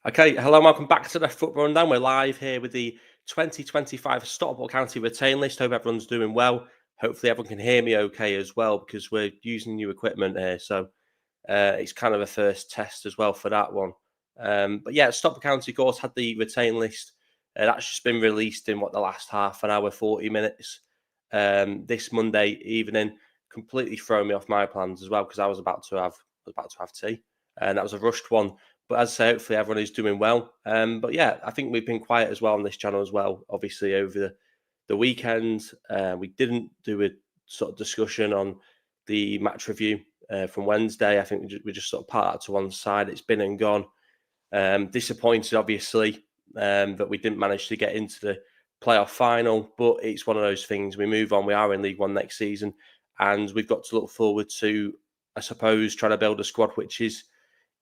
Okay, hello and welcome back to the Football Rundown. We're live here with the 2025 Stockport County retain list. Hope everyone's doing well. Hopefully everyone can hear me okay as well because we're using new equipment here. So it's kind of a first test as well for that one. But yeah, Stockport County, of course, had the retain list. That's just been released in the last half an hour, 40 minutes. This Monday evening, completely thrown me off my plans as well because I was about to have tea, and that was a rushed one. But as I say, hopefully everyone is doing well. But yeah, I think we've been quiet as well on this channel as well. Obviously, over the weekend, we didn't do a sort of discussion on the match review from Wednesday. I think we just sort of part that to one side. It's been and gone. Disappointed, obviously, that we didn't manage to get into the playoff final. But it's one of those things. We move on. We are in League One next season, and we've got to look forward to, I suppose, trying to build a squad which is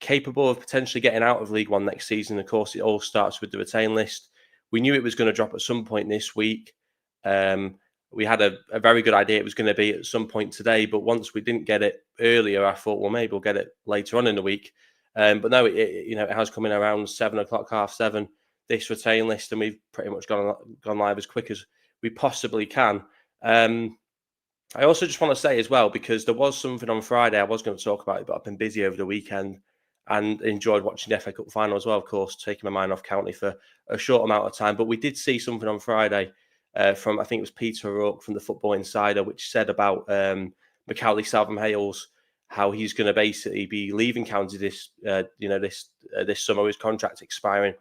capable of potentially getting out of League One next season. Of course, it all starts with the retain list. We knew it was going to drop at some point this week. We had a very good idea it was going to be at some point today, but once we didn't get it earlier, I thought, well, maybe we'll get it later on in the week. But no, it has come in around 7 o'clock, 7:30, this retain list, and we've pretty much gone live as quick as we possibly can. I also just want to say as well, because there was something on Friday I was going to talk about it, but I've been busy over the weekend and enjoyed watching the FA Cup final as well, of course, taking my mind off County for a short amount of time. But we did see something on Friday from, I think it was Peter O'Rourke from the Football Insider, which said about Macaulay Southam-Hales, how he's going to basically be leaving County this summer, his contract expiring.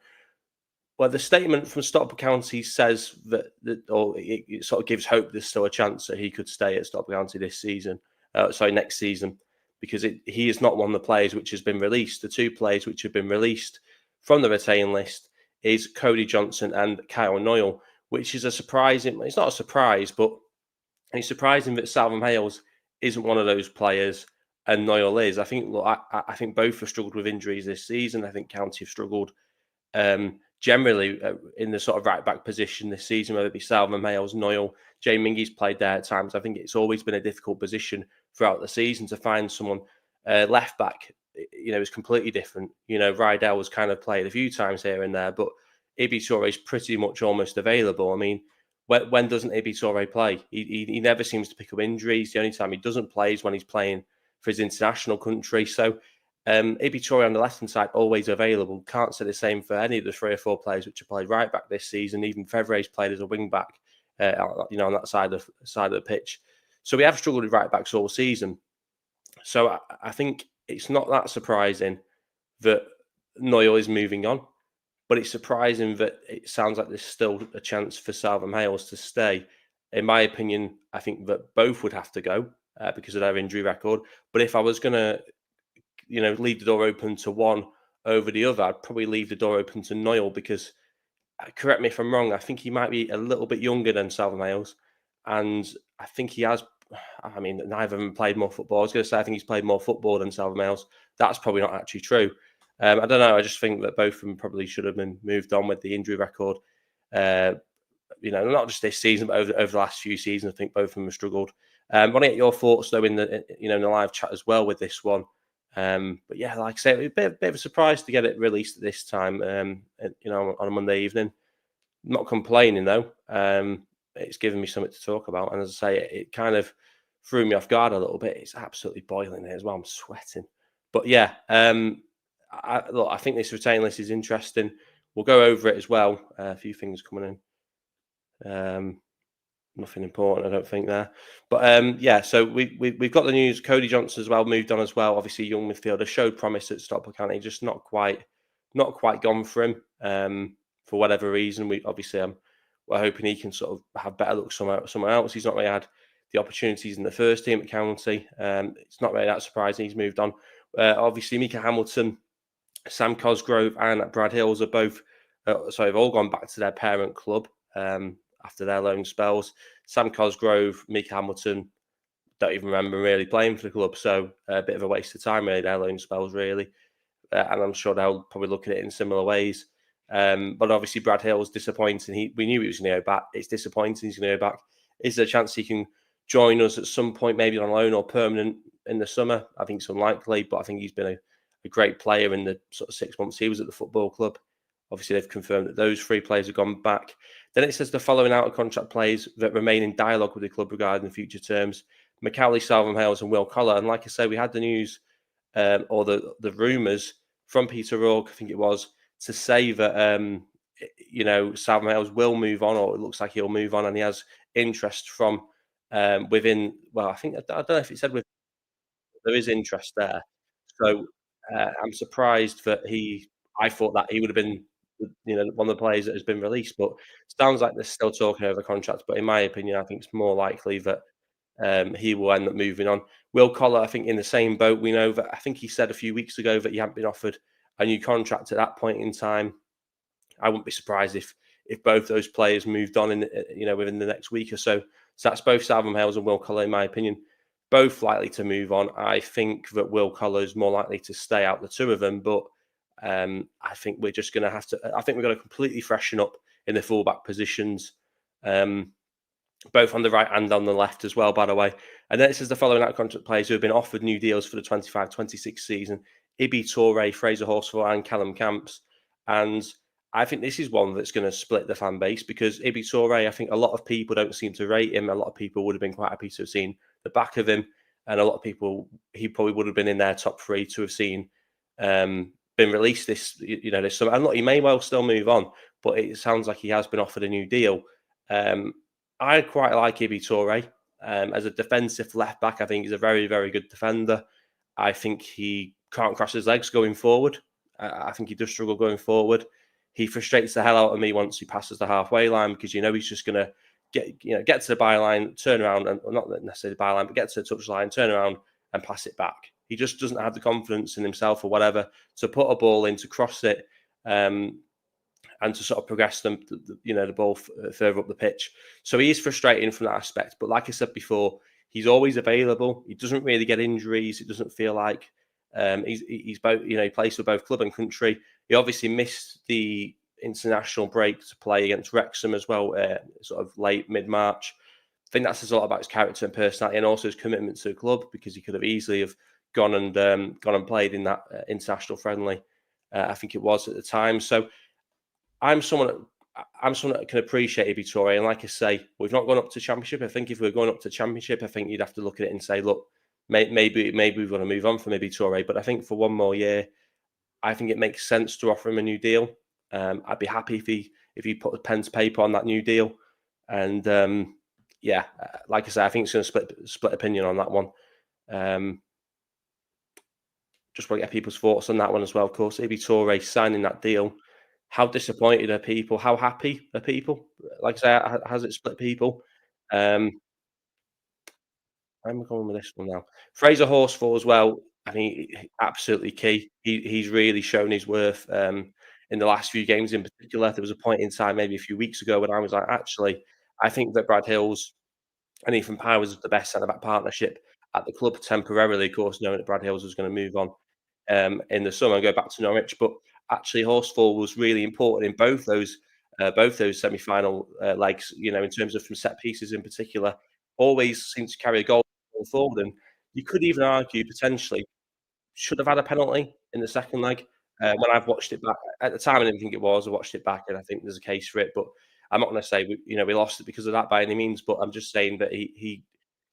Well, the statement from Stockport County says that or it sort of gives hope there's still a chance that he could stay at Stockport County this season. Next season, because he is not one of the players which has been released. The two players which have been released from the retain list is Cody Johnson and Kyle Knoyle, which is a surprising. It's not a surprise, but it's surprising that Southam-Hales isn't one of those players and Knoyle is. I think I think both have struggled with injuries this season. I think County have struggled generally in the sort of right back position this season, whether it be Southam-Hales, Knoyle, Jay Mingy's played there at times. I think it's always been a difficult position throughout the season to find someone. Left back, is completely different. Rydell was kind of played a few times here and there, but Ibi Toure is pretty much almost available. I mean, when doesn't Ibi Toure play? He never seems to pick up injuries. The only time he doesn't play is when he's playing for his international country. So Ibi Toure on the left-hand side, always available. Can't say the same for any of the 3 or 4 players which have played right back this season. Even Fevre's played as a wing back, on that side of the pitch. So we have struggled with right backs all season. So I think it's not that surprising that Knoyle is moving on, but it's surprising that it sounds like there's still a chance for Southam-Hales to stay. In my opinion, I think that both would have to go because of their injury record. But if I was going to leave the door open to one over the other, I'd probably leave the door open to Knoyle because, correct me if I'm wrong, I think he might be a little bit younger than Southam-Hales, and I think he has. I mean, neither of them played more football. I was going to say I think he's played more football than Southam-Hales. That's probably not actually true. I don't know. I just think that both of them probably should have been moved on with the injury record. Not just this season, but over the last few seasons, I think both of them have struggled. I want to get your thoughts though in the live chat as well with this one. But yeah, like I say, it was a bit of a surprise to get it released at this time. On a Monday evening. Not complaining though. It's given me something to talk about, and as I say, it kind of threw me off guard a little bit. It's absolutely boiling here as well. I'm sweating, but yeah. I think this retain list is interesting. We'll go over it as well. A few things coming in. Nothing important, I don't think there. But yeah, so we've got the news. Cody Johnson as well moved on as well. Obviously, young midfielder, showed promise at Stockport County, just not quite gone for him for whatever reason. We're hoping he can sort of have better luck somewhere else. He's not really had the opportunities in the first team at County. It's not really that surprising he's moved on. Obviously, Mika Hamilton, Sam Cosgrove, and Brad Hills are both. Have all gone back to their parent club after their loan spells. Sam Cosgrove, Mika Hamilton, don't even remember really playing for the club, so a bit of a waste of time really, their loan spells really. And I'm sure they'll probably look at it in similar ways. But obviously Brad Hill's disappointing. We knew he was going to go back. It's disappointing he's going to go back. Is there a chance he can join us at some point, maybe on loan or permanent in the summer? I think it's unlikely, but I think he's been a great player in the sort of 6 months he was at the football club. Obviously, they've confirmed that those three players have gone back. Then it says the following out of contract players that remain in dialogue with the club regarding future terms: McCowley, Southam-Hales, and Will Collar. And like I say, we had the news or the rumours from Peter Rourke, I think it was, to say that Southam-Hales will move on, or it looks like he'll move on, and he has interest from within. Well, I don't know if it said with there is interest there. So I'm surprised that he. I thought that he would have been, one of the players that has been released, but sounds like they're still talking over contracts. But in my opinion, I think it's more likely that he will end up moving on. Will Collar, I think, in the same boat. We know that I think he said a few weeks ago that he hadn't been offered a new contract at that point in time. I wouldn't be surprised if both those players moved on within the next week or so. So that's both Southam-Hales and Will Collar, in my opinion, both likely to move on. I think that Will Collar is more likely to stay out the two of them, but I think we're just going to have to. I think we're going to completely freshen up in the fullback positions. Both on the right and on the left as well, by the way. And then it says the following out contract players who have been offered new deals for the 25-26 season: Ibi Toure, Fraser Horsfall, and Callum Camps. And I think this is one that's going to split the fan base, because Ibi Toure, I think a lot of people don't seem to rate him. A lot of people would have been quite happy to have seen the back of him. And a lot of people, he probably would have been in their top three to have seen been released this summer. And look, he may well still move on, but it sounds like he has been offered a new deal. I quite like Ibi Toure as a defensive left back. I think he's a very, very good defender. I think he can't cross his legs going forward. I think he does struggle going forward. He frustrates the hell out of me once he passes the halfway line, because he's just going to get to the byline, turn around, and not necessarily the byline, but get to the touchline, turn around and pass it back. He just doesn't have the confidence in himself or whatever to put a ball in, to cross it, and to sort of progress the ball further up the pitch. So he is frustrating from that aspect. But like I said before, he's always available. He doesn't really get injuries. It doesn't feel like he's both. He plays for both club and country. He obviously missed the international break to play against Wrexham as well, sort of late mid-March. I think that says a lot about his character and personality, and also his commitment to the club, because he could have easily have gone and played in that international friendly. I think it was at the time. So I'm someone that can appreciate Ibi Toure, and like I say, we've not gone up to Championship. I think if we were going up to Championship, I think you'd have to look at it and say, look, maybe we've got to move on from Ibi Toure. But I think for one more year, I think it makes sense to offer him a new deal. I'd be happy if he put a pen to paper on that new deal. And like I say, I think it's going to split opinion on that one. Just want to get people's thoughts on that one as well. Of course, Ibi Toure signing that deal. How disappointed are people? How happy are people? Like I say, has it split people? I'm going with this one now. Fraser Horsfall as well. I mean, absolutely key. He's really shown his worth in the last few games in particular. There was a point in time, maybe a few weeks ago, when I was like, actually, I think that Brad Hills and Ethan Powers is the best centre-back partnership at the club temporarily, of course, knowing that Brad Hills was going to move on in the summer and go back to Norwich. But actually, Horsfall was really important in both those semi-final legs. In terms of from set pieces in particular, always seems to carry a goal forward. And you could even argue potentially should have had a penalty in the second leg. When I've watched it back at the time, I didn't think it was. I watched it back, and I think there's a case for it. But I'm not going to say we lost it because of that by any means. But I'm just saying that he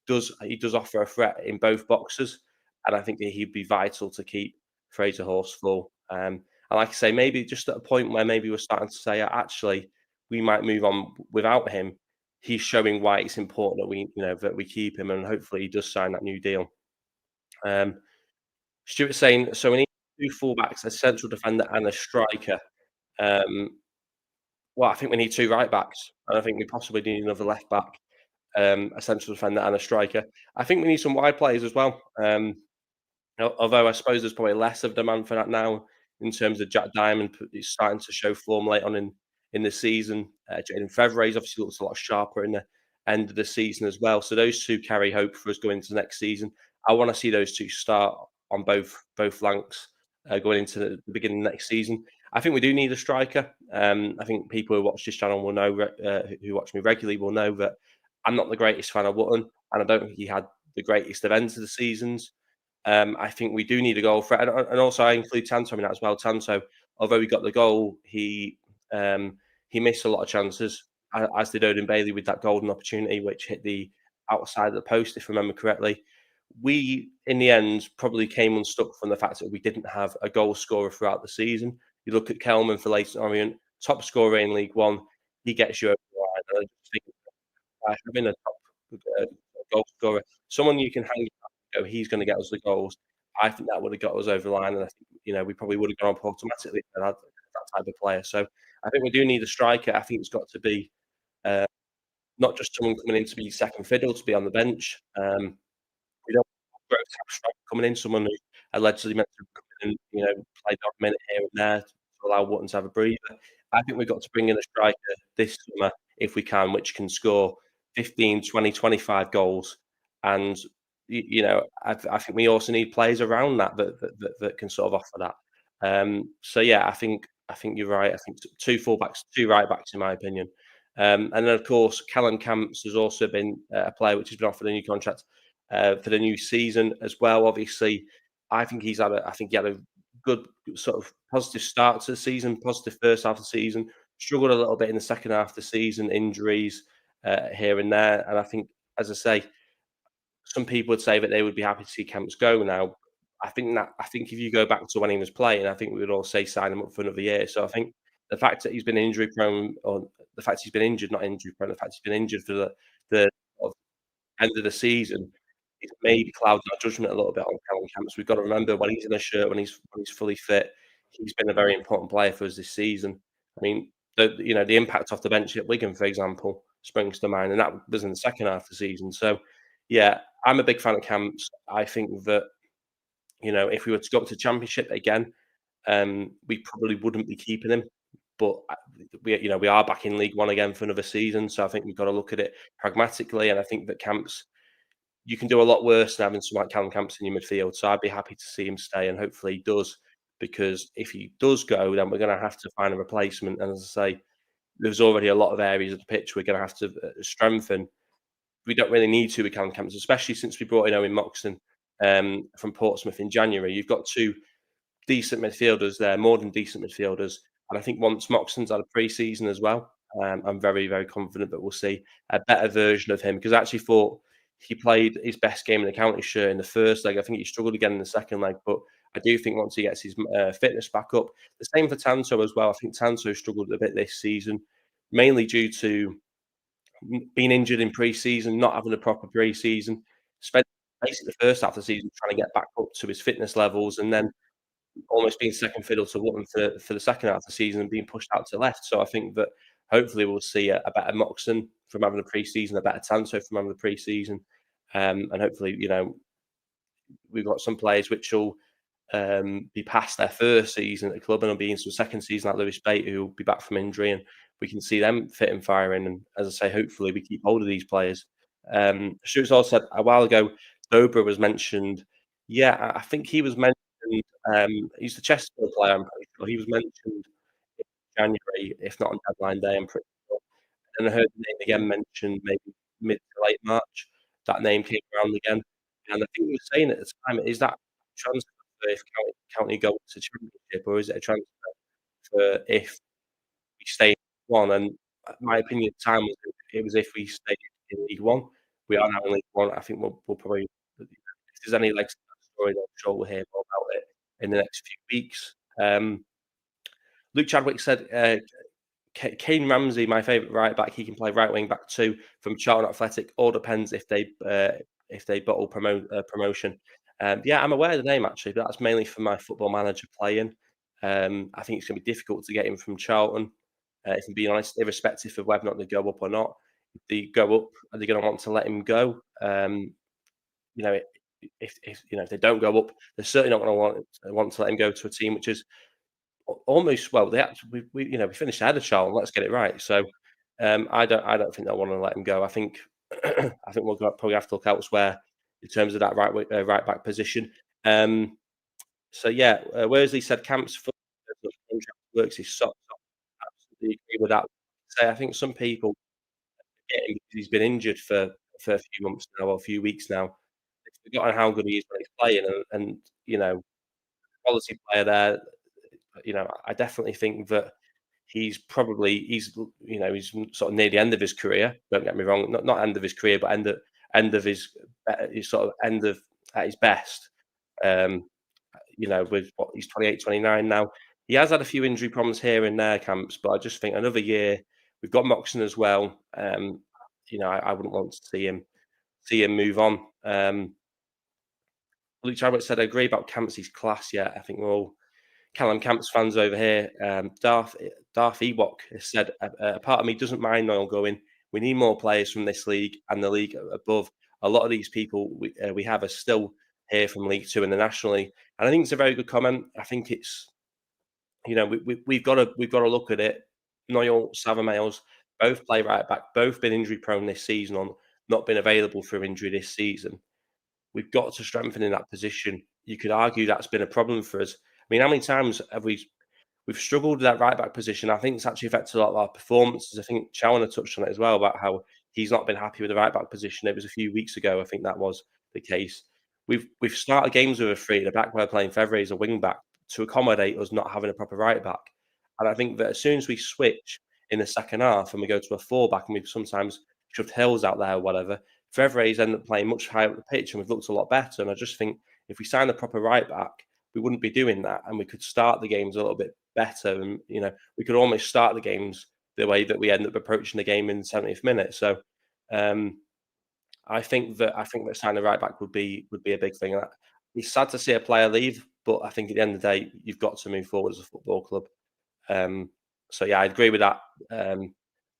does offer a threat in both boxes, and I think that he'd be vital to keep Fraser Horsfall. And like I say, maybe just at a point where maybe we're starting to say, actually, we might move on without him. He's showing why it's important that we keep him, and hopefully he does sign that new deal. Stuart's saying, so we need two fullbacks, a central defender, and a striker. Well, I think we need two right backs, and I think we possibly need another left back, a central defender, and a striker. I think we need some wide players as well. Although I suppose there's probably less of demand for that now, in terms of Jack Diamond is starting to show form late on in the season. Jaden Fevre's obviously looks a lot sharper in the end of the season as well. So those two carry hope for us going into the next season. I want to see those two start on both flanks going into the beginning of next season. I think we do need a striker. I think people who watch this channel will know, who watch me regularly will know that I'm not the greatest fan of Wootton, and I don't think he had the greatest of ends of the seasons. I think we do need a goal threat, and also I include Tanto in that as well. Tanto, although he got the goal, he missed a lot of chances, as did Odin Bailey with that golden opportunity, which hit the outside of the post, if I remember correctly. We, in the end, probably came unstuck from the fact that we didn't have a goal scorer throughout the season. You look at Kelman for Leyton Orient, top scorer in League One, he gets you over the line. And I just think by having a top goal scorer, someone you can hang your hat on, go, he's going to get us the goals. I think that would have got us over the line, and I think we probably would have gone up automatically if we had that type of player. So I think we do need a striker. I think it's got to be uh, not just someone coming in to be second fiddle, to be on the bench. We don't want a growth striker coming in, someone who allegedly meant to come in and play the odd minute here and there to allow Wotton to have a breather. I think we've got to bring in a striker this summer if we can, which can score 15, 20, 25 goals. And I think we also need players around that can sort of offer that. So yeah, I think you're right. I think two fullbacks, two right backs, in my opinion. And then of course, Callum Camps has also been a player which has been offered a new contract for the new season as well. Obviously, I think he had a good sort of positive start to the season, positive first half of the season. Struggled a little bit in the second half of the season, injuries here and there. And I think, as I say, some people would say that they would be happy to see Camps go now. I think if you go back to when he was playing, I think we would all say sign him up for another year. So I think the fact that he's been injury prone, or the fact he's been injured, not injury prone, the fact he's been injured for the sort of end of the season, it's maybe clouding our judgment a little bit on Callum Camps. We've got to remember when he's in a shirt, when he's fully fit, he's been a very important player for us this season. I mean, the impact off the bench at Wigan, for example, springs to mind, and that was in the second half of the season. So, yeah, I'm a big fan of Camps. I think that if we were to go up to Championship again, we probably wouldn't be keeping him. But we are back in League One again for another season, so I think we've got to look at it pragmatically. And I think that Camps, you can do a lot worse than having someone like Callum Camps in your midfield. So I'd be happy to see him stay, and hopefully he does. Because if he does go, then we're going to have to find a replacement. And as I say, there's already a lot of areas of the pitch we're going to have to strengthen. We don't really need to with Callum Camps, especially since we brought in Owen Moxon from Portsmouth in January. You've got two decent midfielders there, more than decent midfielders. And I think once Moxon's had a pre-season as well, I'm very, very confident that we'll see a better version of him, because I actually thought he played his best game in the county shirt in the first leg. I think he struggled again in the second leg, but I do think once he gets his fitness back up, the same for Tanto as well. I think Tanto struggled a bit this season, mainly due to being injured in pre-season, not having a proper pre-season, spent basically the first half of the season trying to get back up to his fitness levels, and then almost being second fiddle to Wootton for the second half of the season and being pushed out to left. So I think that hopefully we'll see a better Moxon from having a pre-season, a better Tanto from having a pre-season, and hopefully we've got some players which will be past their first season at the club and will be into a second season, like Lewis Bate, who will be back from injury, and we can see them fit and firing. And as I say, hopefully we keep hold of these players. Stuart's also said a while ago, Dobra was mentioned. Yeah, I think he was mentioned. He's the Chesterfield player, I'm pretty sure. He was mentioned in January, if not on deadline day, I'm pretty sure. And I heard the name again mentioned maybe mid to late March. That name came around again. And I think he was saying at the time, is that transfer for if County go to Championship, or is it a transfer for if we stay in League One? And my opinion at the time was it was if we stayed in League One. We are now in League One. I think we'll probably, if there's any legs to that story, then I'm sure we'll hear more about it in the next few weeks. Luke Chadwick said, Kane Ramsey, my favourite right back, he can play right wing back too from Charlton Athletic. All depends if they bottle promotion. Yeah, I'm aware of the name actually, but that's mainly for my Football Manager playing. I think it's going to be difficult to get him from Charlton, if I'm being honest, irrespective of whether or not they go up or not. If they go up, are they going to want to let him go? You know, if they don't go up, they're certainly not going to want to let him go to a team which is almost, well, they actually we finished ahead of Charlton. Let's get it right. So I don't think they'll want to let him go. I think I think probably have to look elsewhere in terms of that right back position. So yeah, Worsley said Camp's contract works his socks off. Absolutely agree with that. I think some people get him because he's been injured for a few months now, or a few weeks now. They forgotten how good he is when he's playing, and you know, quality player there. You know, I definitely think that he's sort of near the end of his career. Don't get me wrong, not end of his career, but end of his sort of end of at his best. Um, with what he's 28, 29 now. He has had a few injury problems here and there, Camps, but I just think another year. We've got Moxon as well. I wouldn't want to see him move on. Luke Chadwick said, "I agree about Camps's class. Yeah, I think we're all Callum Camps fans over here." Darth Ewok has said, "A part of me doesn't mind Knoyle going. We need more players from this league and the league above. A lot of these people we have are still here from League Two and the National League." And I think it's a very good comment. I think it's we've got to look at it. Knoyle, Southam-Hales, both play right back, both been injury prone this season, on not been available for injury this season. We've got to strengthen in that position. You could argue that's been a problem for us. I mean, how many times have we've struggled with that right back position? I think it's actually affected a lot of our performances. I think Challoner touched on it as well about how he's not been happy with the right back position. It was a few weeks ago, I think that was the case. We've started games with a three at the back. We're playing Fevre as a wing back to accommodate us not having a proper right back. And I think that as soon as we switch in the second half and we go to a four back and we've sometimes shoved Hills out there or whatever, Fevre's end up playing much higher up the pitch and we've looked a lot better. And I just think if we sign a proper right back, we wouldn't be doing that, and we could start the games a little bit better. And we could almost start the games the way that we end up approaching the game in the 70th minute. So um, I think that signing a right back would be a big thing. It's sad to see a player leave, but I think at the end of the day, you've got to move forward as a football club. Um, so yeah, I agree with that.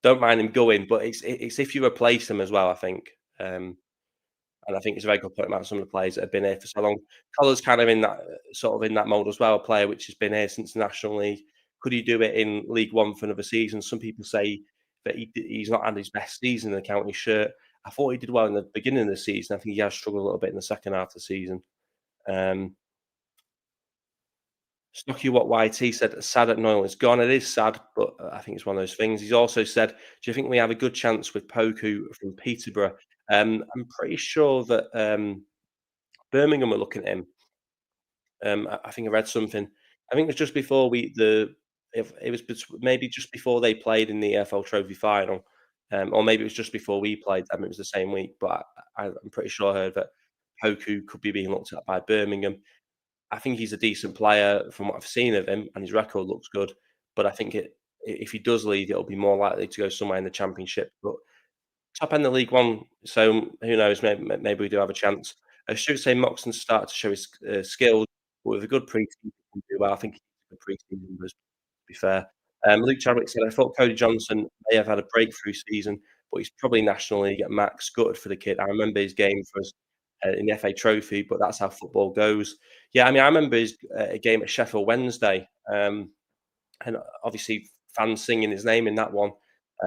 Don't mind him going, but it's if you replace him as well. I think. And I think it's a very good point about some of the players that have been here for so long. Collar's kind of in that sort of in that mould as well. A player which has been here since the National League. Could he do it in League One for another season? Some people say that he's not had his best season in the county shirt. I thought he did well in the beginning of the season. I think he has struggled a little bit in the second half of the season. Um, Stocky What YT said, "Sad that Knoyle is gone." It is sad, but I think it's one of those things. He's also said, "Do you think we have a good chance with Poku from Peterborough?" I'm pretty sure that Birmingham were looking at him. I think I read something. I think it was just before we the if it was maybe just before they played in the EFL Trophy final, or maybe it was just before we played them. It was the same week, but I'm pretty sure I heard that Poku could be being looked at by Birmingham. I think he's a decent player from what I've seen of him, and his record looks good. But I think if he does leave, it'll be more likely to go somewhere in the Championship. But top end of League One, so who knows? Maybe we do have a chance. I should say Moxon started to show his skills, but with a good pre-season, he can do well. I think he's a good pre-season numbers, to be fair. Luke Chadwick said, "I thought Cody Johnson may have had a breakthrough season, but he's probably National League at max. Gutted for the kid. I remember his game for us in the FA Trophy, but that's how football goes." Yeah, I mean, I remember his game at Sheffield Wednesday. And obviously fans singing his name in that one,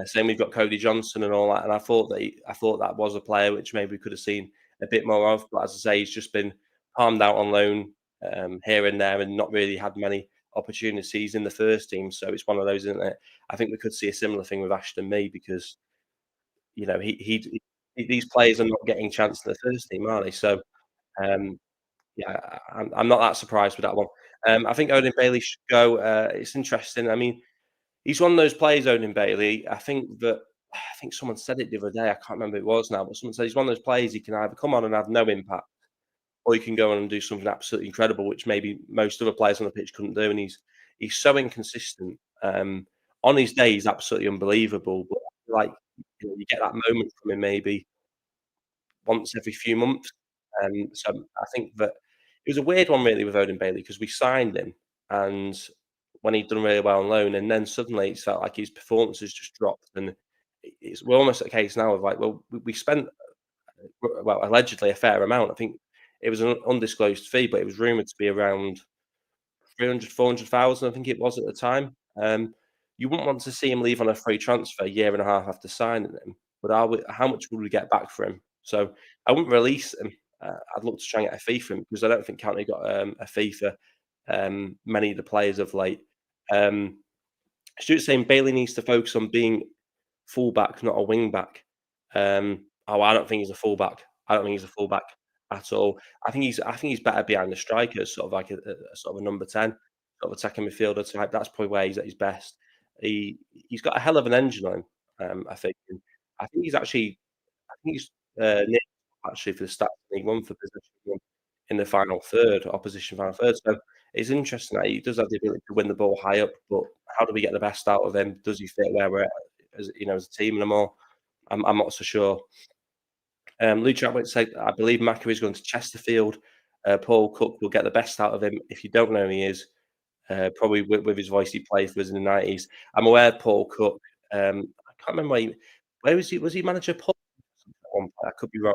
saying we've got Cody Johnson and all that. And I thought that was a player which maybe we could have seen a bit more of. But as I say, he's just been palmed out on loan here and there, and not really had many opportunities in the first team. So it's one of those, isn't it? I think we could see a similar thing with Ashton Mee, because these players are not getting a chance in the first team, are they? So um, yeah, I'm not that surprised with that one. I think Odin Bailey should go. It's interesting. I mean, he's one of those players, Odin Bailey. I think someone said it the other day. I can't remember who it was now, but someone said he's one of those players. He can either come on and have no impact, or he can go on and do something absolutely incredible, which maybe most other players on the pitch couldn't do. And he's so inconsistent. On his day, he's absolutely unbelievable. But like you get that moment from him maybe once every few months. So I think that it was a weird one really with Odin Bailey, because we signed him, and when he'd done really well on loan, and then suddenly it felt like his performances just dropped. And we're almost at a case now of like, well, we spent allegedly a fair amount. I think it was an undisclosed fee, but it was rumored to be around 300, 400,000. I think it was at the time. You wouldn't want to see him leave on a free transfer a year and a half after signing him, but how much would we get back for him? So I wouldn't release him. I'd look to try and get a fee for him, because I don't think County got a fee for many of the players of late. Um, Stuart's saying Bailey needs to focus on being fullback, not a wing back. I don't think he's a fullback. I don't think he's a fullback. at all. I think he's better behind the striker, sort of like a sort of a number 10, sort of attacking midfielder type. That's probably where he's at his best. He's got a hell of an engine on him, I think. And I think he's near actually for the stats in League One for possession in the final third, opposition final third. So it's interesting that he does have the ability to win the ball high up, but how do we get the best out of him? Does he fit where we're at as a team anymore? I'm not so sure. Lou Chadwick said, "I believe Macca is going to Chesterfield. Paul Cook will get the best out of him. If you don't know who he is, probably with his voice he played for us in the 90s." I'm aware of Paul Cook. I can't remember where was he? Was he manager Paul at one point? I could be wrong.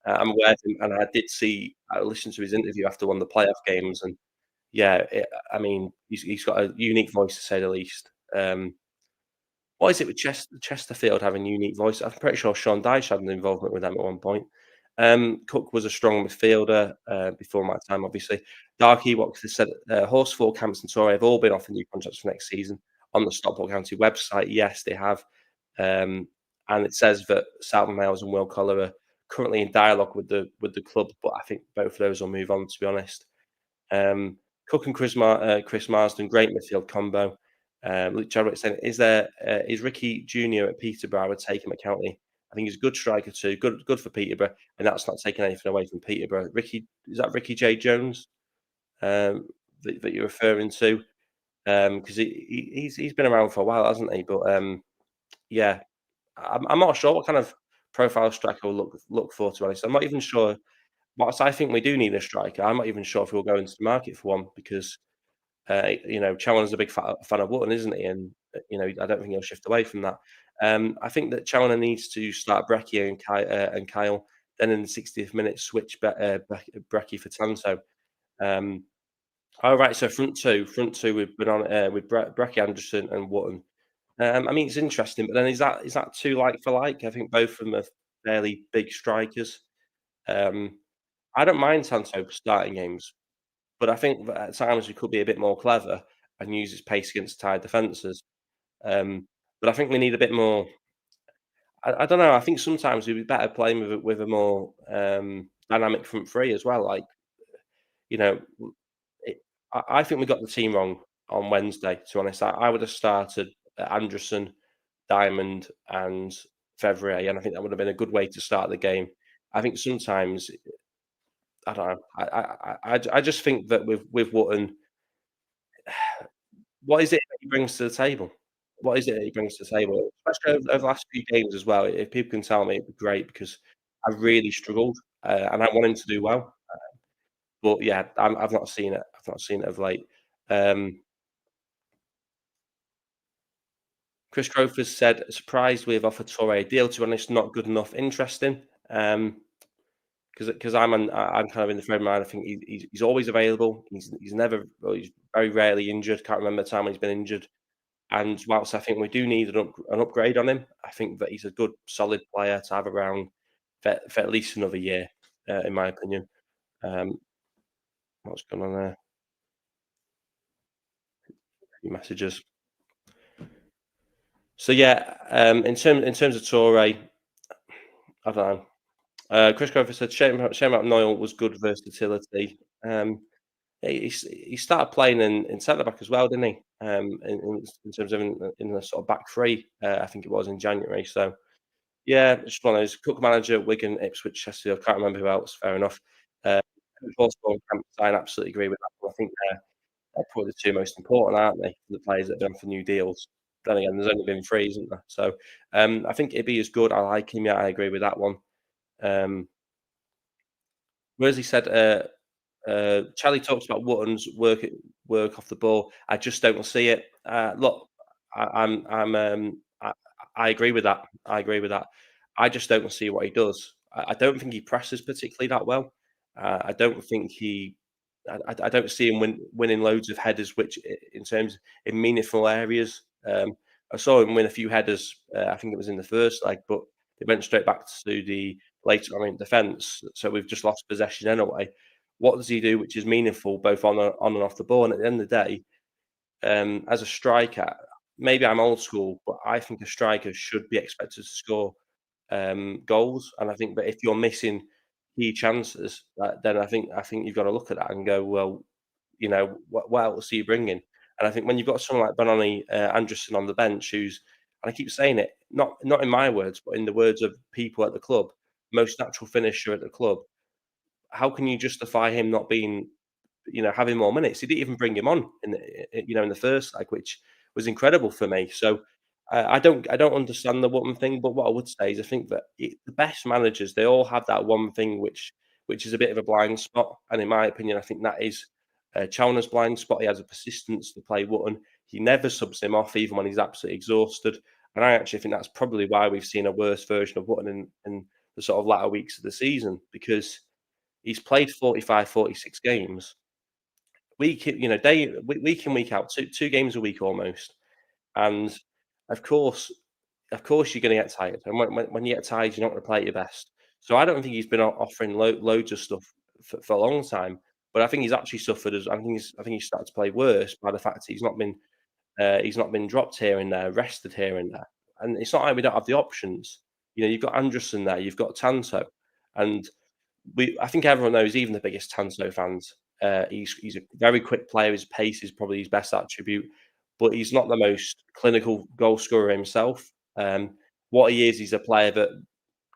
I'm aware of him, and I listened to his interview after one of the playoff games, and yeah, I mean, he's got a unique voice to say the least. What is it with Chesterfield having a unique voice? I'm pretty sure Sean Dyche had an involvement with them at one point. Cook was a strong midfielder before my time, obviously. Darky Watson said Horsfall, Camps, and Torre have all been offered new contracts for next season on the Stockport County website. Yes, they have. Um, and it says that Southam-Hales and Will Collar are currently in dialogue with the club, but I think both of those will move on, to be honest. Um, Cook and Chris Marsden, great midfield combo. Luke Chadwick saying, is Ricky Junior at Peterborough? I would take him at County. I think he's a good striker too. Good for Peterborough, and that's not taking anything away from Peterborough. Is that Ricky J Jones that you're referring to? Because he's been around for a while, hasn't he? But yeah, I'm not sure what kind of profile striker will look for. To be honest, I'm not even sure. Whilst I think we do need a striker, I'm not even sure if we'll go into the market for one because Challin's a big fan of Wootton, isn't he? And I don't think he'll shift away from that. I think that Challoner needs to start Breccia and Kyle, then in the 60th minute switch Breccia for Tanto. Um, all right, so front two, we've been on with Breccia, Anderson, and Wootton. I mean, it's interesting, but then is that two like for like? I think both of them are fairly big strikers. Um, I don't mind Tanto starting games. But I think that at times we could be a bit more clever and use his pace against tired defences. But I think we need a bit more. I don't know. I think sometimes we'd be better playing with a more dynamic front three as well. Like you know, it, I think we got the team wrong on Wednesday. To be honest, I would have started Anderson, Diamond, and Fevrier, and I think that would have been a good way to start the game. I think sometimes I don't know. I just think that with Wootton, what is it that he brings to the table? What is it that he brings to the table? Especially over the last few games as well. If people can tell me, it'd be great because I've really struggled, and I want him to do well. But yeah, I've not seen it. I've not seen it of late. Um, Chris Crowfoot said, "Surprised we've offered Torre a deal. To be honest, not good enough. Interesting." Because I'm kind of in the frame of mind. I think he's always available. He's never. Well, he's very rarely injured. Can't remember the time when he's been injured. And whilst I think we do need an upgrade on him, I think that he's a good, solid player to have around for at least another year, in my opinion. Um, what's going on there? Few messages. So yeah, in terms of Torre, I don't know. Chris Grover said shame about Knoyle was good versatility. He started playing in centre back as well, didn't he? In terms of in the sort of back three, I think it was in January. So yeah, just one of those. Cook manager, Wigan, Ipswich, Chesterfield. Can't remember who else. Fair enough. Uh, Horsfall, I absolutely agree with that. I think they're probably the two most important, aren't they? The players that have been for new deals. Then again, there's only been three, isn't there? So I think Ibby is good. I like him. Yeah, I agree with that one. Um, Whereas he said, Charlie talks about Wootton's work off the ball. I just don't see it. Look, I agree with that. I agree with that. I just don't see what he does. I don't think he presses particularly that well. I don't think I don't see him winning loads of headers, which in terms in meaningful areas. I saw him win a few headers. I think it was in the first leg, but it went straight back to the later on in defence. So we've just lost possession anyway. What does he do, which is meaningful both on and off the ball? And at the end of the day, as a striker, maybe I'm old school, but I think a striker should be expected to score goals. And I think that if you're missing, key chances, then I think you've got to look at that and go, well, what else are you bringing? And I think when you've got someone like Benoni Anderson on the bench, who's, and I keep saying it, not in my words, but in the words of people at the club, most natural finisher at the club. How can you justify him not being, having more minutes? He didn't even bring him on in the first leg, which was incredible for me. So I don't understand the one thing, but what I would say is I think that the best managers, they all have that one thing which is a bit of a blind spot, and in my opinion, I think that is Chalner's blind spot. He has a persistence to play Wootton. He never subs him off, even when he's absolutely exhausted. And I actually think that's probably why we've seen a worse version of Wootton in the sort of latter weeks of the season, because he's played 45, 46 games week in, week out, two games a week almost. And of course, you're going to get tired. And when you get tired, you're not going to play at your best. So I don't think he's been offering loads of stuff for a long time. But I think he's actually suffered. I think he's started to play worse by the fact that he's not been dropped here and there, rested here and there. And it's not like we don't have the options. You've got Anderson there, you've got Tanto, and I think everyone knows, even the biggest Tanto fans, he's a very quick player. His pace is probably his best attribute, but he's not the most clinical goal scorer himself. What he is, he's a player that,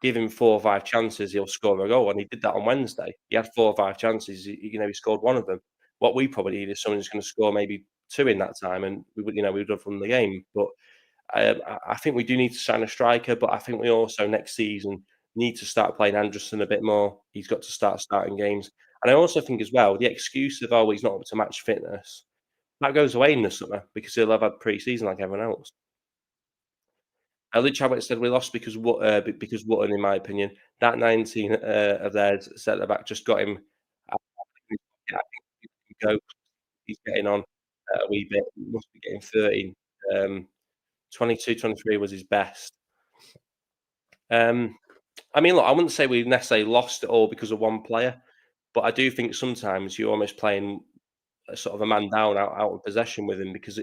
give him 4 or 5 chances, he'll score a goal, and he did that on Wednesday. He had 4 or 5 chances. He scored one of them. What we probably need is someone who's going to score maybe two in that time, and we would have won the game. But I think we do need to sign a striker, but I think we also next season need to start playing Anderson a bit more. He's got to start starting games. And I also think as well, the excuse of, oh, he's not up to match fitness, that goes away in the summer because he'll have had pre-season like everyone else. Lee Chabot said we lost because Wootton, in my opinion, that 19 of theirs centre back just got him. I think he can go. He's getting on a wee bit. He must be getting 13. Um, 22, 23 was his best. I mean, look, I wouldn't say we necessarily lost it all because of one player, but I do think sometimes you're almost playing a sort of a man down out of possession with him because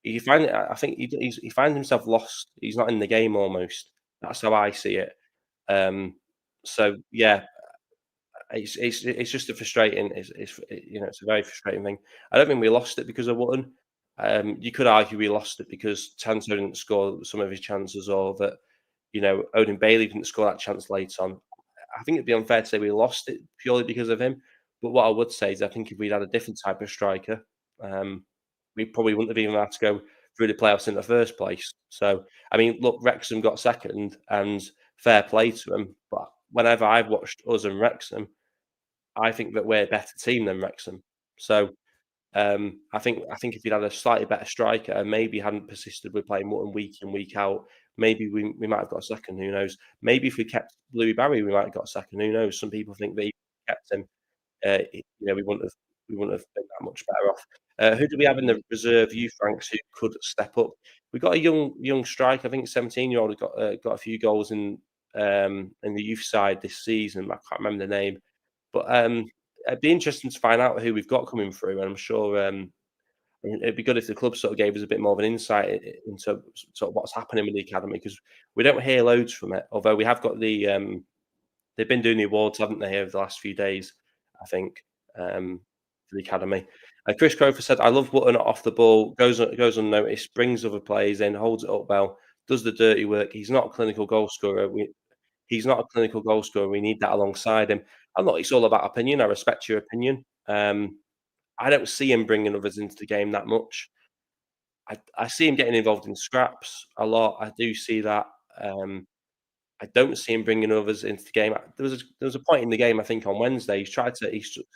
he find I think he finds himself lost. He's not in the game almost. That's how I see it. Um, so yeah, it's just a frustrating. It's a very frustrating thing. I don't think we lost it because of Wootton. You could argue we lost it because Tanto didn't score some of his chances, or that Odin Bailey didn't score that chance late on. I think it'd be unfair to say we lost it purely because of him. But what I would say is I think if we'd had a different type of striker, um, we probably wouldn't have even had to go through the playoffs in the first place. So, I mean, look, Wrexham got second, and fair play to them. But whenever I've watched us and Wrexham, I think that we're a better team than Wrexham. So I think if he'd had a slightly better striker and maybe hadn't persisted with playing Mutton week in, week out, maybe we might have got a second, who knows? Maybe if we kept Louis Barry, we might have got a second, who knows? Some people think that if we kept him, we wouldn't have been that much better off. Who do we have in the reserve youth ranks who could step up? We got a young striker, I think 17-year-old who got a few goals in the youth side this season. I can't remember the name. But it'd be interesting to find out who we've got coming through, and I'm sure I mean, it'd be good if the club sort of gave us a bit more of an insight into sort of what's happening with the academy, because we don't hear loads from it. Although we have got they've been doing the awards, haven't they, over the last few days? I think for the academy. Chris Crowfer said, "I love Wootton off the ball, goes unnoticed, brings other players in, holds it up well, does the dirty work. He's not a clinical goal scorer. He's not a clinical goal scorer. We need that alongside him." And look, it's all about opinion. I respect your opinion. I don't see him bringing others into the game that much. I see him getting involved in scraps a lot. I do see that. Um, I don't see him bringing others into the game. There was a point in the game, I think on Wednesday, he sort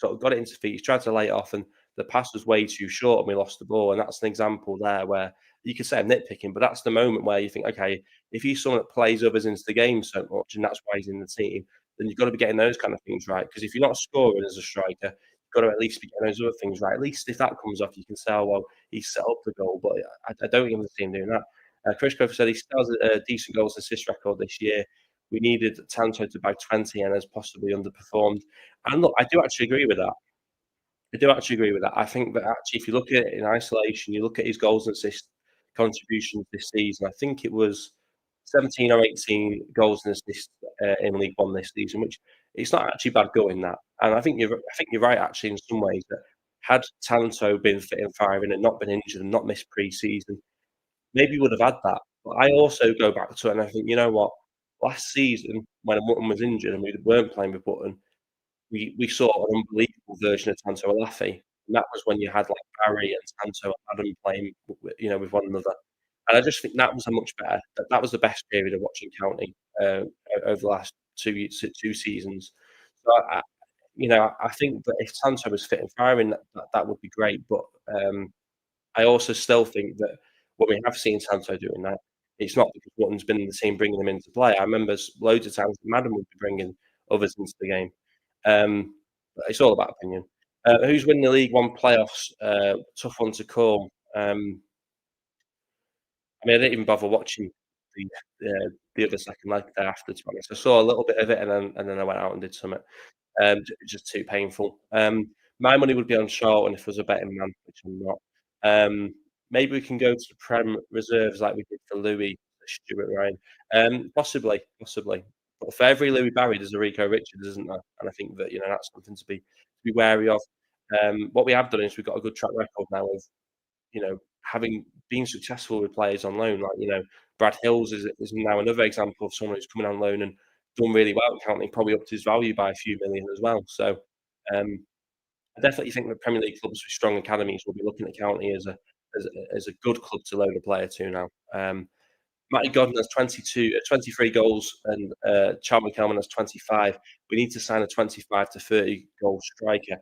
of got it into feet. He's tried to lay it off, and the pass was way too short, and we lost the ball. And that's an example there where you could say I'm nitpicking, but that's the moment where you think, okay, if he's someone that plays others into the game so much, and that's why he's in the team, then you've got to be getting those kind of things right. Because if you're not scoring as a striker, you've got to at least be getting those other things right. At least if that comes off, you can say, oh, well, he set up the goal. But I don't even see him doing that. Chris Cooper said he still has a decent goals and assist record this year. We needed Tanto to bag 20 and has possibly underperformed. And look, I do actually agree with that. I do actually agree with that. I think that actually, if you look at it in isolation, you look at his goals and assist contributions this season, I think it was 17 or 18 goals and assists in League One this season, which it's not actually bad going that. And I think you're right actually in some ways that had Tanto been fit and firing and not been injured and not missed pre-season, maybe we would have had that. But I also go back to it and I think, you know what? Last season, when Mutton was injured and we weren't playing with Button, we saw an unbelievable version of Tanto Alafi, and that was when you had, like, Barry and Tanto and Adam playing with one another, and I just think that was a much better that was the best period of watching County, over the last 2 seasons. So I think that if Tanto was fit and firing, that would be great, but, I also still think that when we have seen Santo doing that, it's not because Wotton's been in the team bringing them into play. I remember loads of times Madden would be bringing others into the game. But it's all about opinion. Who's winning the League One playoffs? Tough one to call. I mean, I didn't even bother watching the other second leg thereafter, to be honest. I saw a little bit of it and then I went out and did something. Just too painful. My money would be on Charlton if I was a betting man, which I'm not. Um, Maybe we can go to the Prem reserves like we did for Louis, Stuart Ryan. Possibly. But for every Louis Barry, there's a Rico Richards, isn't there? And I think that that's something to be wary of. What we have done is we've got a good track record now of having been successful with players on loan. Like Brad Hills is now another example of someone who's coming on loan and done really well. Counting probably upped his value by a few million as well. So um, I definitely think that Premier League clubs with strong academies will be looking at County as a good club to loan a player to now. Matty Godden has 23 goals, and Charlie Kelman has 25. We need to sign a 25 to 30 goal striker,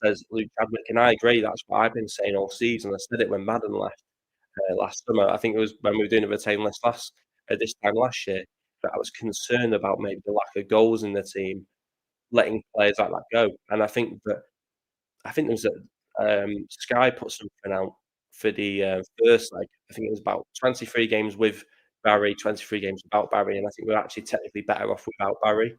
says Luke Chadwick, and I agree. That's what I've been saying all season. I said it when Madden left last summer. I think it was when we were doing a retain list this time last year. But I was concerned about maybe the lack of goals in the team, letting players like that go. And I think there was Sky put something out for the first leg. I think it was about 23 games with Barry, 23 games without Barry, and I think we're actually technically better off without Barry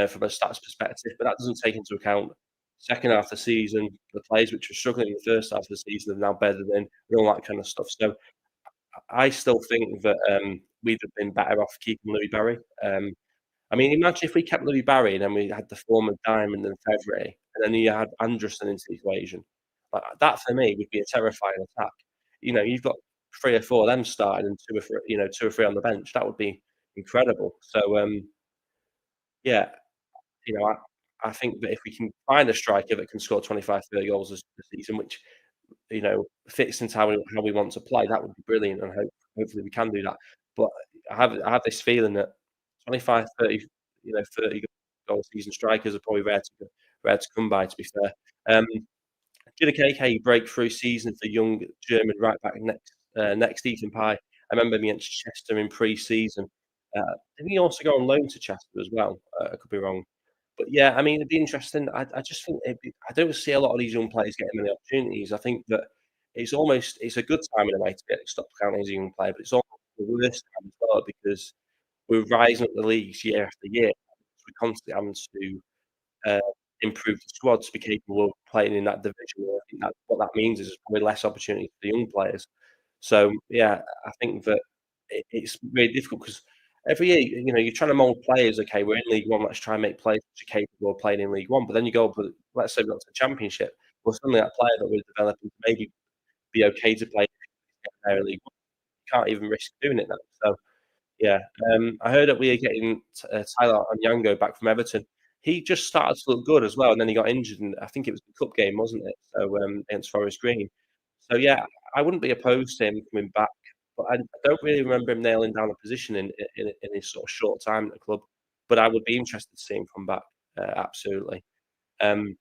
from a stats perspective. But that doesn't take into account second half of the season, the players which were struggling in the first half of the season are now bedded in, and all that kind of stuff. So I still think that we'd have been better off keeping Louis Barry. I mean, imagine if we kept Louis Barry and then we had the form of Diamond and Fevre, and then you had Anderson into the equation. Like, that for me would be a terrifying attack. You've got 3 or 4 of them starting and 2 or 3 on the bench. That would be incredible. So, yeah, I think that if we can find a striker that can score 25, 30 goals this season, which, fits into how we want to play, that would be brilliant, and hopefully we can do that. But I have this feeling that 25, 30, 30 goal season strikers are probably rare to come by, to be fair. Did a KK breakthrough season for young German right back next Ethan Pye. I remember him against Chester in pre-season. Didn't he also go on loan to Chester as well? I could be wrong. But yeah, I mean, it'd be interesting. I just think I don't see a lot of these young players getting many opportunities. I think that it's a good time in a way to get Stockport County as a young player, but it's almost the worst time as well because we're rising up the leagues year after year. We're constantly having to uh, improve the squad to be capable of playing in that division. And I think that what that means is there's probably less opportunity for the young players. So yeah, I think that it's really difficult because every year, you're trying to mould players. Okay, we're in League One. Let's try and make players which are capable of playing in League One. But then you go, but let's say we got to the Championship. Well, suddenly that player that we're developing maybe be okay to play there in League One. You can't even risk doing it now. So yeah, I heard that we are getting Tyler Onyango back from Everton. He just started to look good as well, and then he got injured, and I think it was the cup game, wasn't it? So against Forest Green. So yeah, I wouldn't be opposed to him coming back, but I don't really remember him nailing down a position in his sort of short time at the club. But I would be interested to see him come back, absolutely. Um,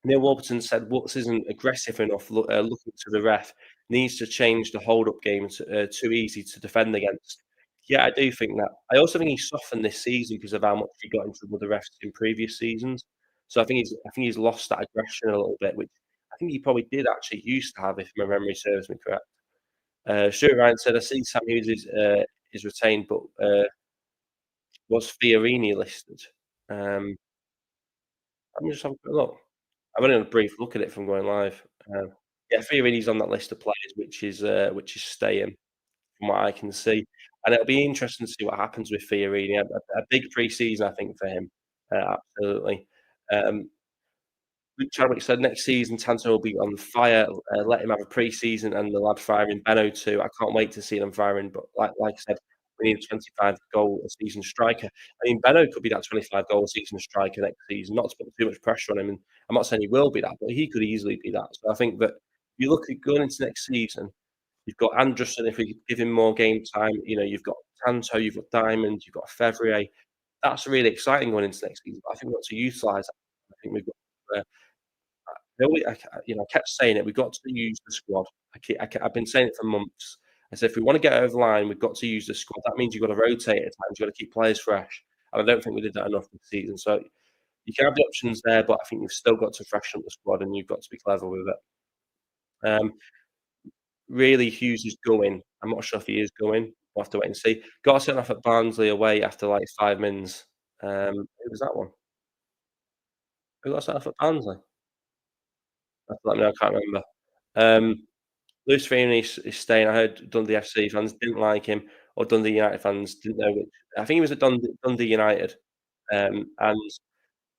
Neil Warburton said Woods isn't aggressive enough looking to the ref, needs to change the hold-up game too easy to defend against. Yeah, I do think that. I also think he's softened this season because of how much he got into trouble with the refs in previous seasons. So I think he's lost that aggression a little bit, which I think he probably did actually used to have, if my memory serves me correct. Stuart Ryan said, "I see Sam Hughes is retained, but was Fiorini listed?" Um, Let me just have a quick look. I've only had a brief look at it from going live. Yeah, Fiorini's on that list of players, which is staying from what I can see, and it'll be interesting to see what happens with Fiorini. A big pre-season, I think, for him. Absolutely. Um, Luke Chadwick said next season Tanto will be on fire. Let him have a pre-season and the lad firing Benno too. I can't wait to see them firing. But like I said, we need a 25 goal a season striker. I mean, Benno could be that 25 goal a season striker next season. Not to put too much pressure on him, and I'm not saying he will be that, but he could easily be that. So I think that you look at going into next season, you've got Anderson if we give him more game time. You know, you've got Tanto, you've got Diamond, you've got Fevrier. That's really exciting going into next season. But I think we've got to utilise that. I think we've got. The only I kept saying it, we've got to use the squad. I've been saying it for months. I said, "If we wanna get over the line, we've got to use the squad." That means you've got to rotate at times, you've got to keep players fresh, and I don't think we did that enough this season. So you can have the options there, but I think you've still got to freshen up the squad, and you've got to be clever with it. Um, really, Hughes is going. I'm not sure if he is going. We'll have to wait and see. Got sent off at Barnsley away after, like, 5 mins. Who was that one? Who got sent off at Barnsley? Have to let me know, I can't remember. Um Luis Fiorani is staying. I heard Dundee FC fans didn't like him, or Dundee United fans didn't know which. I think he was at Dundee United, and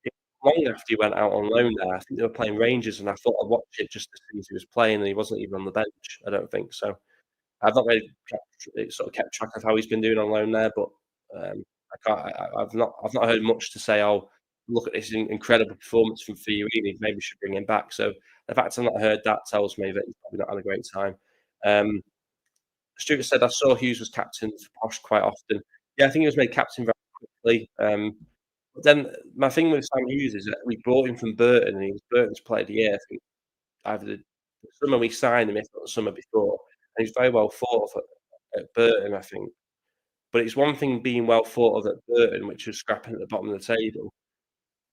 it long after he went out on loan there. I think they were playing Rangers, and I thought I'd watch it just to see if he was playing, and he wasn't even on the bench, I don't think. So I've not really kept track of how he's been doing on loan there, but I can't. I've not heard much to say. Oh, look at this incredible performance from Fiorini. Maybe we should bring him back. So the fact I've not heard that tells me that he's probably not had a great time. Um, Stuart said I saw Hughes was captain for Posh quite often. Yeah, I think he was made captain very quickly. But then my thing with Sam Hughes is that we brought him from Burton, and he was Burton's player of the year. I think either the summer we signed him, if not the summer before, and he's very well thought of at Burton, I think. But it's one thing being well thought of at Burton, which was scrapping at the bottom of the table,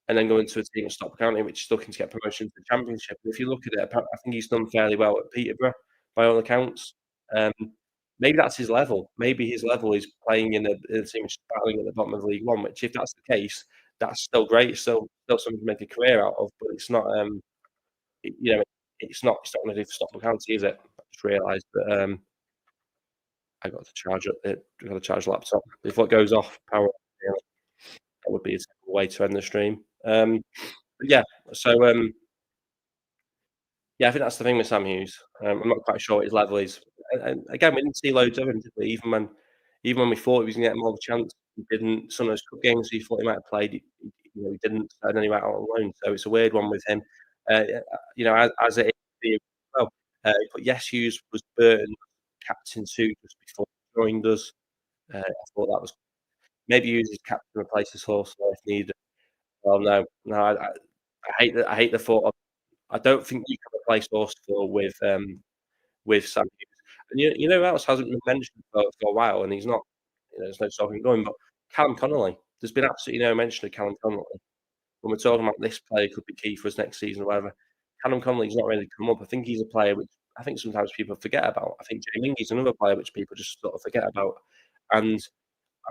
and then going to a team at Stockport County, which is looking to get promotion to the Championship. And if you look at it, I think he's done fairly well at Peterborough, by all accounts. Um, maybe that's his level. Maybe his level is playing in a team battling at the bottom of League One. Which, if that's the case, that's still great. It's still something to make a career out of. But it's not. You know, it's not going to do for Stockport County, is it? I just realised that. I got to charge it. I got to charge the laptop. If it goes off, power. Yeah, that would be a terrible way to end the stream. But yeah, so yeah, I think that's the thing with Sam Hughes. I'm not quite sure what his level is. And again, we didn't see loads of him, did we? Even when we thought he was going to get more of a chance, he didn't. Some of those cup games we thought he might have played, he didn't, and then he went out on loan. So it's a weird one with him. As it is, well, but yes, Hughes was Burton captain too just before he joined us. I thought that was maybe Hughes as captain replaces Horsfall if needed. Well, no, I hate the thought of. I don't think you can replace Horsfall with Sam Hughes. And you know who else hasn't been mentioned for a while, and he's not. There's no talking going, but Callum Connolly. There's been absolutely no mention of Callum Connolly. When we're talking about this player could be key for us next season or whatever, Callum Connolly's not really come up. I think he's a player which I think sometimes people forget about. I think Jay Mingey's another player which people just sort of forget about. And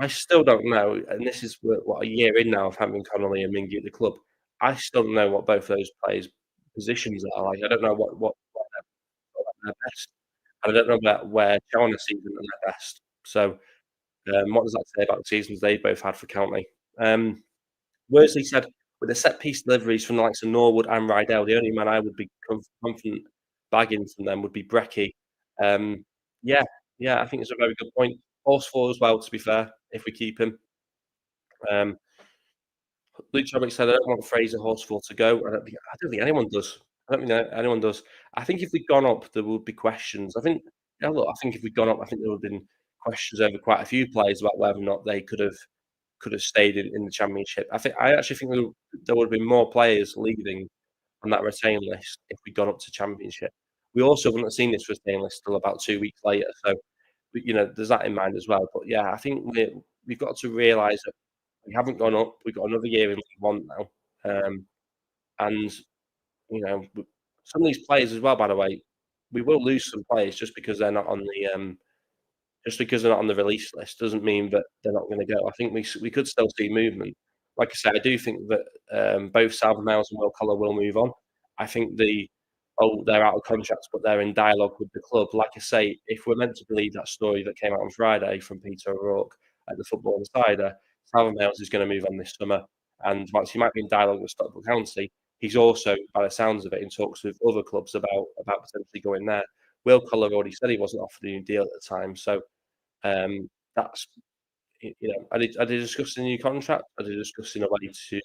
I still don't know, and this is what a year in now of having Connolly and Mingey at the club. I still don't know what both of those players' positions are like. I don't know what they're at their best, and I don't know about where Chalmers sees them at their best. So, what does that say about the seasons they both had for County? Worsley said, "With the set piece deliveries from the likes of Norwood and Rydell, the only man I would be confident bagging from them would be Brecky." Um, yeah, yeah, I think it's a very good point. Horsfall as well, to be fair, if we keep him. Um, Luke Chadwick said, "I don't want Fraser Horsfall to go." I don't think anyone does. I don't think anyone does. I think if we'd gone up, there would be questions. Look, I think if we'd gone up, I think there would have been questions over quite a few players about whether or not they could have stayed in the Championship. I actually think there would have been more players leaving on that retain list if we'd gone up to Championship. We also wouldn't have seen this retain list till about 2 weeks later. So, there's that in mind as well. But yeah, I think we've got to realise that we haven't gone up. We've got another year in League One now, and some of these players as well. By the way, we will lose some players just because they're not on the release list doesn't mean that they're not going to go. I think we could still see movement. Like I said, I do think that both Southam-Hales and Will Collar will move on. I think they're out of contracts, but they're in dialogue with the club. Like I say, if we're meant to believe that story that came out on Friday from Peter O'Rourke at the Football Insider, Southam-Hales is going to move on this summer. And whilst he might be in dialogue with Stockport County, he's also, by the sounds of it, in talks with other clubs about potentially going there. Will Collar already said he wasn't offered a new deal at the time, so that's are they discussing a new contract? Are they discussing a way to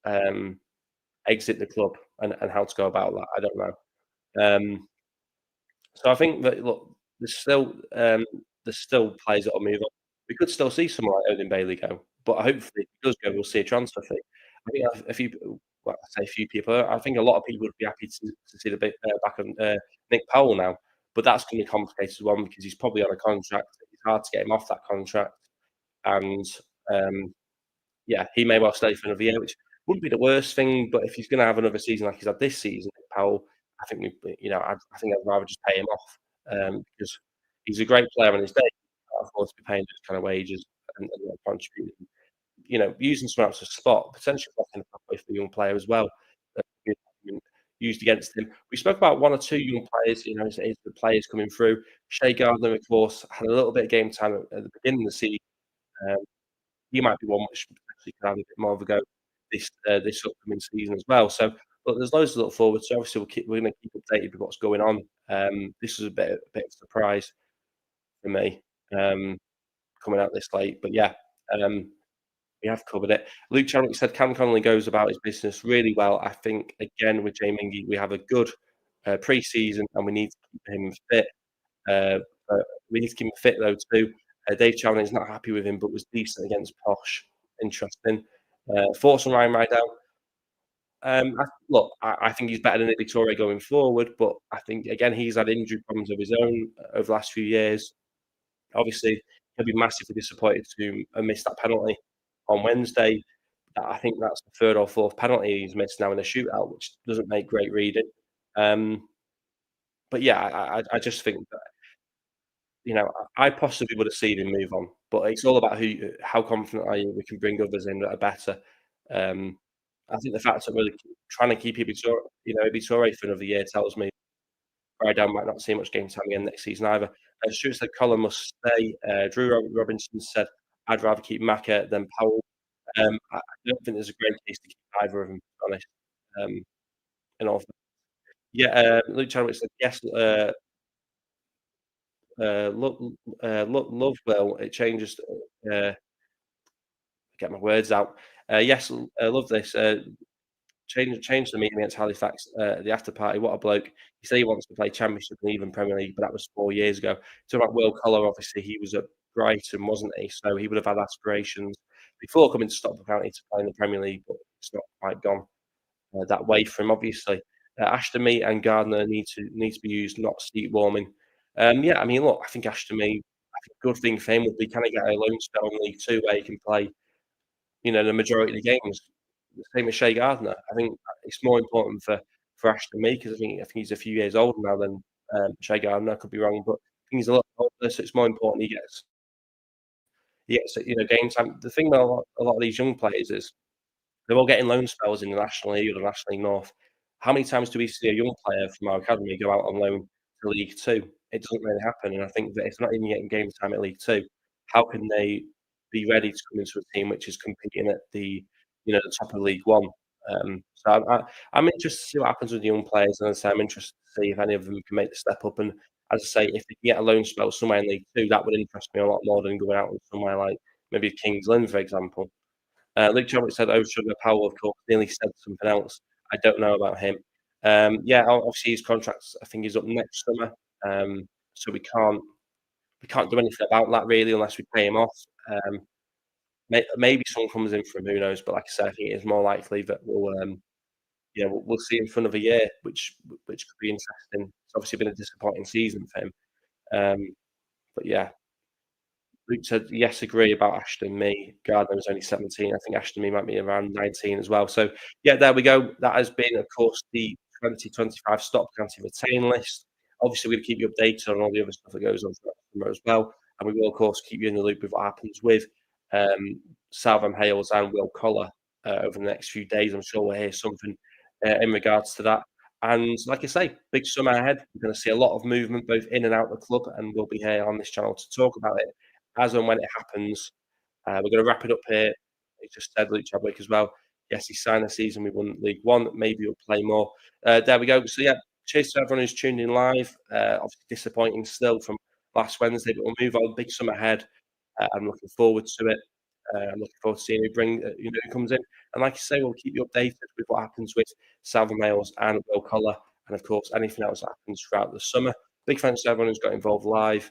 um, exit the club and how to go about that? I don't know. Um, so I think that look, there's still players that'll move on. We could still see someone like Odin Bailey go, but hopefully if he does go, we'll see a transfer fee. I think a few, well, I say a few people. I think a lot of people would be happy to see the bit back on Nick Powell now, but that's going to be a complicated one because he's probably on a contract. It's hard to get him off that contract, and um, yeah, he may well stay for another year, which wouldn't be the worst thing. But if he's going to have another season like he's had this season, Powell, I think I think I'd rather just pay him off because he's a great player on his day. Can't afford to be paying those kind of wages and contributing. Using someone else's spot, potentially blocking the pathway for the young player as well. That could be used against him. We spoke about one or two young players, as the players coming through. Shea Gardner, of course, had a little bit of game time at the beginning of the season. Um, he might be one which potentially could have a bit more of a go this upcoming season as well. So, but there's loads to look forward to. Obviously, we're going to keep updated with what's going on. This was a bit of a surprise for me coming out this late, but yeah, we have covered it. Luke Chadwick said Cam Connolly goes about his business really well. I think again with Jay Mingy, we have a good pre-season and we need to keep him fit. Uh, but we need to keep him fit though too. Dave Chalmers is not happy with him, but was decent against Posh. Interesting. Thoughts on Ryan Rydell? I think he's better than Victoria going forward, but I think again he's had injury problems of his own over the last few years. Obviously, he'll be massively disappointed to miss that penalty on Wednesday. I think that's the third or fourth penalty he's missed now in a shootout, which doesn't make great reading. Um, but yeah, I just think that I possibly would have seen him move on, but it's all about how confident are you we can bring others in that are better. Um, I think the fact that we're trying to keep Ibitore for another year tells me Rydell might not see much game time again next season either. Stuart said Colin must stay. Drew Robinson said, I'd rather keep Maka than Powell. I don't think there's a great case to keep either of them, to be honest. Um, in all, yeah, Luke Chadwick said, yes, love Will. It changes. Get my words out. Yes, love this. Change the meeting against Halifax, the after party. What a bloke! He said he wants to play Championship and even Premier League, but that was 4 years ago. Talking about Will Collar, obviously he was at Brighton, wasn't he? So he would have had aspirations before coming to Stockport County to play in the Premier League, but it's not quite gone that way for him, obviously. Ashton Mee and Gardner need to be used, not seat warming. Yeah, I mean, look, I think Ashton Mee, I think a good thing for him would be kind of get a loan spell in League Two where he can play the majority of the games. The same as Shea Gardner. I think it's more important for Ashton Mee because I think he's a few years older now than Shea Gardner. I could be wrong, but I think he's a lot older, so it's more important he gets game time. The thing about a lot of these young players is they're all getting loan spells in the National League or the National League North. How many times do we see a young player from our academy go out on loan to League Two? It doesn't really happen, and I think that if they're not even getting game time at League Two, how can they be ready to come into a team which is competing at the top of League One? So I'm interested to see what happens with the young players, and as I say, I'm interested to see if any of them can make the step up. And as I say, if they can get a loan spell somewhere in League Two, that would interest me a lot more than going out on somewhere like maybe Kings Lynn, for example. Luke Chadwick said, "Oh, Sugar Powell, of course, nearly said something else. I don't know about him." Yeah, obviously his contract, I think, is up next summer. So we can't do anything about that really unless we pay him off. Maybe someone comes in from who knows, but like I said, I think it is more likely that we'll see him for another year, which could be interesting. It's obviously been a disappointing season for him. But yeah, Luke said, yes, agree about Ashton Mee. Gardner was only 17. I think Ashton Mee might be around 19 as well. So, yeah, there we go. That has been, of course, the 2025 Stockport County retain list. Obviously, we're going to keep you updated on all the other stuff that goes on throughout the summer as well. And we will, of course, keep you in the loop with what happens with Southam-Hales and Will Collar over the next few days. I'm sure we'll hear something in regards to that. And like I say, big summer ahead. We're going to see a lot of movement both in and out of the club, and we'll be here on this channel to talk about it as and when it happens. We're going to wrap it up here. He's just said, Luke Chadwick as well. Yes, he signed the season we won League One. Maybe he'll play more. There we go. So yeah, cheers to everyone who's tuned in live. Obviously disappointing still from last Wednesday, but we'll move on. Big summer ahead. I'm looking forward to it. I'm looking forward to seeing who comes in. And like I say, we'll keep you updated with what happens with Southam-Hales and Will Collar, and of course anything else that happens throughout the summer. Big thanks to everyone who's got involved live.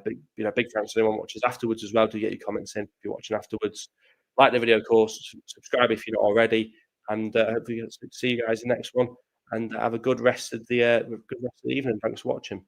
Big thanks to anyone who watches afterwards as well. Do get your comments in if you're watching afterwards. Like the video, of course. Subscribe if you're not already, and hopefully see you guys in the next one. And have a good rest of the evening. Thanks for watching.